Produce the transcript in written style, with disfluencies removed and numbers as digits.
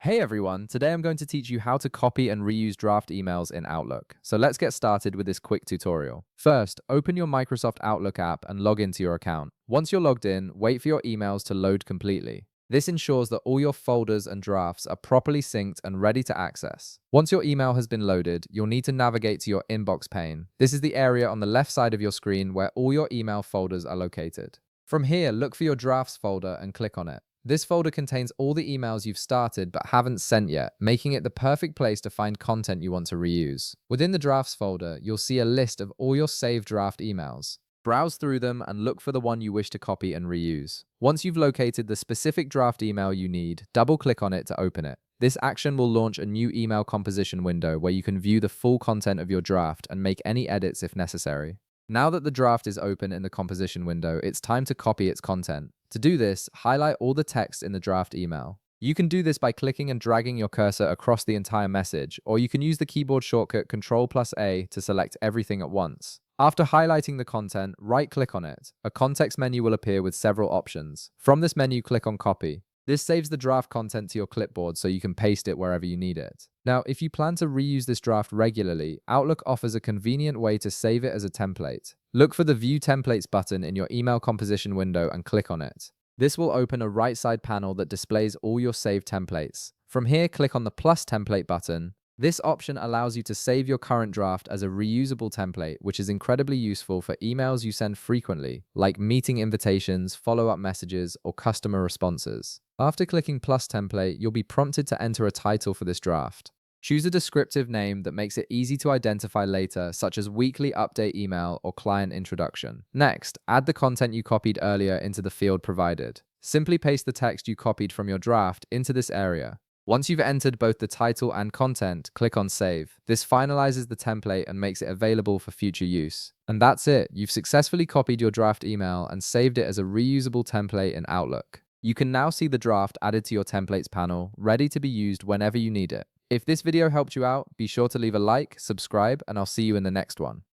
Hey everyone, today I'm going to teach you how to copy and reuse draft emails in Outlook. So let's get started with this quick tutorial. First, open your Microsoft Outlook app and log into your account. Once you're logged in, wait for your emails to load completely. This ensures that all your folders and drafts are properly synced and ready to access. Once your email has been loaded, you'll need to navigate to your inbox pane. This is the area on the left side of your screen where all your email folders are located. From here, look for your drafts folder and click on it. This folder contains all the emails you've started but haven't sent yet, making it the perfect place to find content you want to reuse. Within the drafts folder, you'll see a list of all your saved draft emails. Browse through them and look for the one you wish to copy and reuse. Once you've located the specific draft email you need, double-click on it to open it. This action will launch a new email composition window where you can view the full content of your draft and make any edits if necessary. Now that the draft is open in the composition window, it's time to copy its content. To do this, highlight all the text in the draft email. You can do this by clicking and dragging your cursor across the entire message, or you can use the keyboard shortcut Ctrl+A to select everything at once. After highlighting the content, right-click on it. A context menu will appear with several options. From this menu, click on Copy. This saves the draft content to your clipboard so you can paste it wherever you need it. Now, if you plan to reuse this draft regularly, Outlook offers a convenient way to save it as a template. Look for the View Templates button in your email composition window and click on it. This will open a right side panel that displays all your saved templates. From here, click on the plus template button. This option allows you to save your current draft as a reusable template, which is incredibly useful for emails you send frequently, like meeting invitations, follow-up messages, or customer responses. After clicking plus template, you'll be prompted to enter a title for this draft. Choose a descriptive name that makes it easy to identify later, such as weekly update email or client introduction. Next, add the content you copied earlier into the field provided. Simply paste the text you copied from your draft into this area. Once you've entered both the title and content, click on Save. This finalizes the template and makes it available for future use. And that's it. You've successfully copied your draft email and saved it as a reusable template in Outlook. You can now see the draft added to your templates panel, ready to be used whenever you need it. If this video helped you out, be sure to leave a like, subscribe, and I'll see you in the next one.